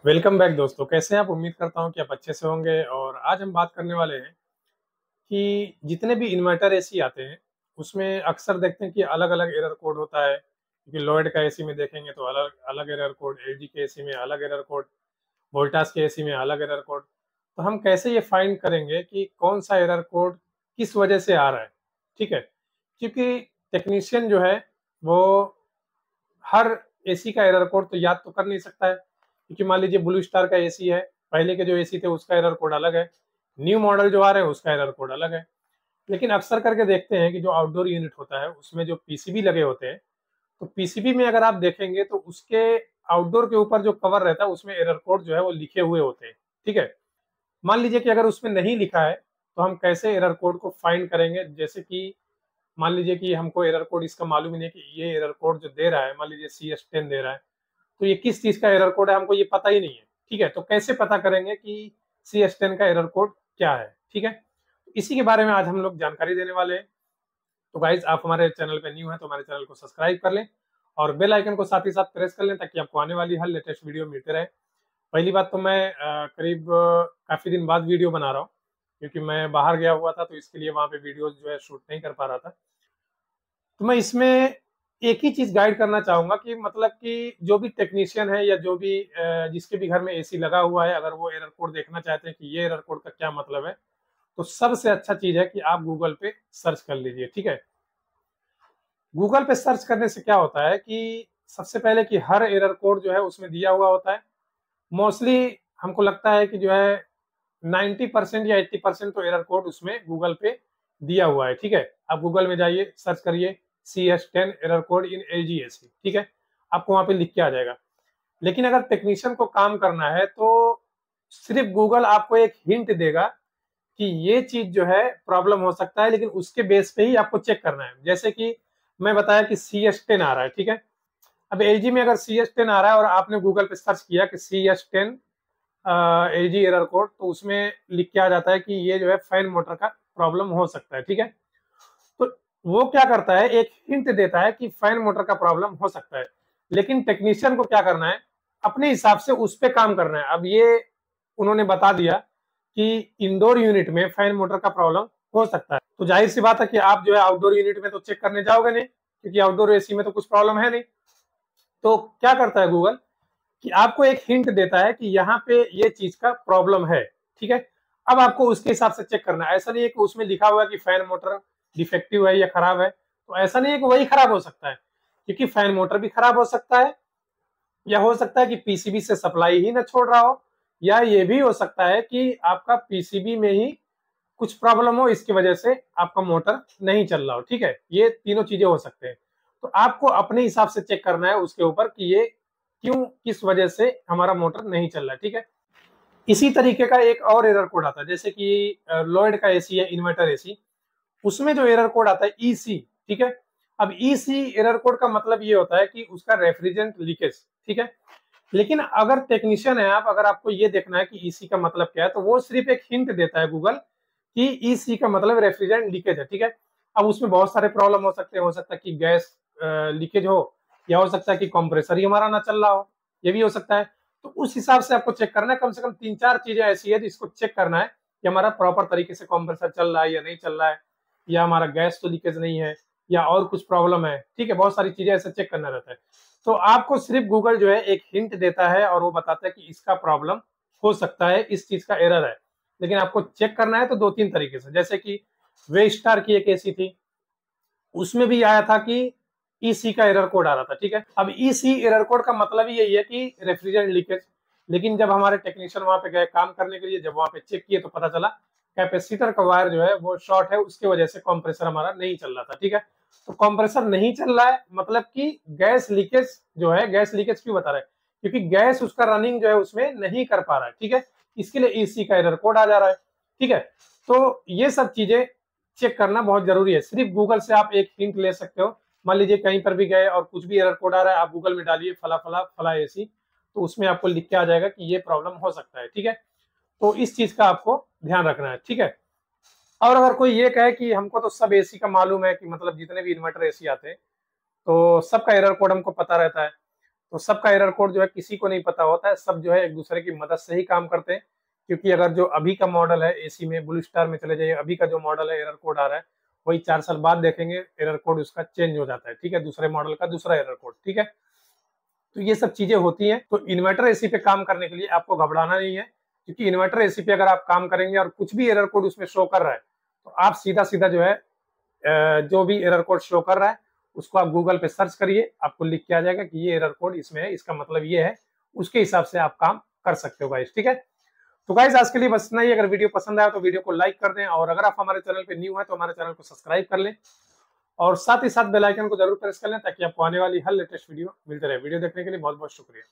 Welcome back दोस्तों। कैसे हैं आप? उम्मीद करता हूं कि आप अच्छे से होंगे। और आज हम बात करने वाले हैं कि जितने भी इन्वर्टर एसी आते हैं उसमें अक्सर देखते हैं कि अलग अलग एरर कोड होता है। क्योंकि लॉयड का एसी में देखेंगे तो अलग अलग एरर कोड, एलजी के एसी में अलग एरर कोड, वोल्टास के एसी में अलग एरर कोड। तो हम कैसे ये फाइंड करेंगे कि कौन सा एरर कोड किस वजह से आ रहा है? ठीक है, क्योंकि टेक्नीशियन जो है वो हर एसी का एरर कोड तो याद तो कर नहीं सकता है। क्योंकि मान लीजिए ब्लू स्टार का एसी है, पहले के जो एसी थे उसका एरर कोड अलग है, न्यू मॉडल जो आ रहे हैं उसका एरर कोड अलग है। लेकिन अक्सर करके देखते हैं कि जो आउटडोर यूनिट होता है उसमें जो पीसीबी लगे होते हैं, तो पीसीबी में अगर आप देखेंगे तो उसके आउटडोर के ऊपर जो कवर रहता है उसमें एरर कोड जो है वो लिखे हुए होते हैं। ठीक है, मान लीजिए कि अगर उसमें नहीं लिखा है तो हम कैसे एरर कोड को फाइंड करेंगे? जैसे कि मान लीजिए कि हमको एरर कोड इसका मालूम ही नहीं कि ये एरर कोड जो दे रहा है, मान लीजिए CS10 दे रहा है, तो ये किस चीज का एरर कोड है हमको ये पता ही नहीं है। ठीक है, तो कैसे पता करेंगे कि CS10 का एरर कोड क्या है? ठीक है, इसी के बारे में आज हम लोग जानकारी देने वाले हैं। तो गाइज, आप हमारे चैनल पे न्यू हैं तो हमारे चैनल को सब्सक्राइब कर लें और बेल आइकन को साथ ही साथ प्रेस कर लें ताकि आपको आने वाली हर लेटेस्ट वीडियो मिलते रहे। पहली बात तो मैं करीब काफी दिन बाद वीडियो बना रहा हूँ, क्योंकि मैं बाहर गया हुआ था तो इसके लिए वहां पे वीडियो जो है शूट नहीं कर पा रहा था। तो मैं इसमें एक ही चीज गाइड करना चाहूंगा कि मतलब कि जो भी टेक्नीशियन है या जो भी जिसके भी घर में एसी लगा हुआ है, अगर वो एरर कोड देखना चाहते हैं कि ये एरर कोड का क्या मतलब है, तो सबसे अच्छा चीज है कि आप गूगल पे सर्च कर लीजिए। ठीक है, गूगल पे सर्च करने से क्या होता है कि सबसे पहले कि हर एरर कोड जो है उसमें दिया हुआ होता है। मोस्टली हमको लगता है कि जो है 90% या 80% तो एरर कोड उसमें गूगल पे दिया हुआ है। ठीक है, आप गूगल में जाइए, सर्च करिए CS10 एरर कोड इन LGAC। ठीक है, आपको वहां पे लिख के आ जाएगा। लेकिन अगर टेक्नीशियन को काम करना है तो सिर्फ गूगल आपको एक हिंट देगा कि ये चीज जो है प्रॉब्लम हो सकता है, लेकिन उसके बेस पे ही आपको चेक करना है। जैसे कि मैं बताया कि CS10 आ रहा है। ठीक है, अब LG में अगर CS10 आ रहा है और आपने गूगल पे सर्च किया कि CS10 LG एरर कोड, तो उसमें लिख के आ जाता है कि ये जो है फैन मोटर का प्रॉब्लम हो सकता है। ठीक है, तो वो क्या करता है, एक हिंट देता है कि फैन मोटर का प्रॉब्लम हो सकता है। लेकिन टेक्नीशियन को क्या करना है, अपने हिसाब से उस पर काम करना है। अब ये उन्होंने बता दिया कि इंडोर यूनिट में फैन मोटर का प्रॉब्लम हो सकता है, तो जाहिर सी बात है कि आप जो है आउटडोर यूनिट में तो चेक करने जाओगे नहीं, क्योंकि आउटडोर एसी में तो कुछ प्रॉब्लम है नहीं। तो क्या करता है गूगल कि आपको एक हिंट देता है कि यहाँ पे ये चीज का प्रॉब्लम है। ठीक है, अब आपको उसके हिसाब से चेक करना है। ऐसा नहीं है कि उसमें लिखा हुआ है कि फैन मोटर डिफेक्टिव है या खराब है, तो ऐसा नहीं है कि वही खराब हो सकता है, क्योंकि फैन मोटर भी खराब हो सकता है, या हो सकता है कि पीसीबी से सप्लाई ही ना छोड़ रहा हो, या ये भी हो सकता है कि आपका पीसीबी में ही कुछ प्रॉब्लम हो, इसकी वजह से आपका मोटर नहीं चल रहा हो। ठीक है, ये तीनों चीजें हो सकते हैं। तो आपको अपने हिसाब से चेक करना है उसके ऊपर कि ये क्यों, किस वजह से हमारा मोटर नहीं चल रहा है। ठीक है, इसी तरीके का एक और एरर कोड आता है, जैसे कि लॉयड का एसी है, इन्वर्टर एसी, उसमें जो एरर कोड आता है EC। ठीक है, अब EC एरर कोड का मतलब ये होता है कि उसका रेफ्रिजरेंट लीकेज। ठीक है, लेकिन अगर टेक्नीशियन है आप, अगर आपको ये देखना है कि EC का मतलब क्या है, तो वो सिर्फ एक हिंट देता है गूगल कि EC का मतलब रेफ्रिजरेंट लीकेज है। ठीक है, अब उसमें बहुत सारे प्रॉब्लम हो सकते हैं। हो सकता है कि गैस लीकेज हो, या हो सकता है कि कंप्रेसर ही हमारा ना चल रहा हो, ये भी हो सकता है। तो उस हिसाब से आपको चेक करना है। कम से कम 3-4 चीजें ऐसी है जिसको चेक करना है कि हमारा प्रॉपर तरीके से कंप्रेसर चल रहा है या नहीं चल रहा है, या हमारा गैस तो लीकेज नहीं है, या और कुछ प्रॉब्लम है। ठीक है, बहुत सारी चीजें ऐसे चेक करना रहता है। तो आपको सिर्फ गूगल जो है एक हिंट देता है और वो बताता है कि इसका प्रॉब्लम हो सकता है, इस चीज का एरर है। लेकिन आपको चेक करना है तो 2-3 तरीके से। जैसे कि वे स्टार की एक एसी थी, उसमें भी आया था कि EC का एरर कोड आ रहा था। ठीक है, अब EC एरर कोड का मतलब ही यही है कि रेफ्रिजरेंट लीकेज। लेकिन जब हमारे टेक्नीशियन वहां पे गए काम करने के लिए, जब वहां पे चेक किए तो पता चला कैपेसिटर का वायर जो है वो शॉर्ट है, उसके वजह से कंप्रेसर हमारा नहीं चल रहा था। ठीक है, तो कंप्रेसर नहीं चल रहा है मतलब कि गैस लीकेज जो है, गैस लीकेज क्यों बता रहा है, क्योंकि गैस उसका रनिंग जो है उसमें नहीं कर पा रहा है। ठीक है, इसके लिए EC का एरर कोड आ जा रहा है। ठीक है, तो ये सब चीजें चेक करना बहुत जरूरी है। सिर्फ गूगल से आप एक हिंट ले सकते हो। मान लीजिए कहीं पर भी गए और कुछ भी एरर कोड आ रहा है, आप गूगल में डालिए फला फला फला एसी, तो उसमें आपको लिख के आ जाएगा कि ये प्रॉब्लम हो सकता है। ठीक है, तो इस चीज का आपको ध्यान रखना है। ठीक है, और अगर कोई ये कहे कि हमको तो सब एसी का मालूम है, कि मतलब जितने भी इन्वर्टर एसी आते हैं तो सबका एरर कोड हमको पता रहता है, तो सबका एरर कोड जो है किसी को नहीं पता होता है, सब जो है एक दूसरे की मदद से ही काम करते हैं। क्योंकि अगर जो अभी का मॉडल है एसी में, ब्लू स्टार में चले जाइए, अभी का जो मॉडल है एरर कोड आ रहा है, वही 4 साल बाद देखेंगे एरर कोड उसका चेंज हो जाता है, ठीक है, दूसरे मॉडल का दूसरा एरर कोड, ठीक है। तो ये सब चीजें होती हैं। तो इन्वर्टर एसी पे काम करने के लिए आपको घबराना नहीं है, क्योंकि इन्वर्टर एसी पे अगर आप काम करेंगे और कुछ भी एरर कोड उसमें शो कर रहा है, तो आप सीधा सीधा जो है जो भी एरर कोड शो कर रहा है उसको आप गूगल पे सर्च करिए, आपको लिख के आ जाएगा कि ये एरर कोड इसमें है, इसका मतलब ये है, उसके हिसाब से आप काम कर सकते हो गाइस, ठीक है। तो गाइस आज के लिए बस इतना ही। अगर वीडियो पसंद आया तो वीडियो को लाइक कर दें, और अगर आप हमारे चैनल पे न्यू है तो हमारे चैनल को सब्सक्राइब कर लें, और साथ ही साथ बेल आइकन को जरूर प्रेस कर लें, ताकि आपको आने वाली हर लेटेस्ट वीडियो मिलते रहे। वीडियो देखने के लिए बहुत बहुत शुक्रिया।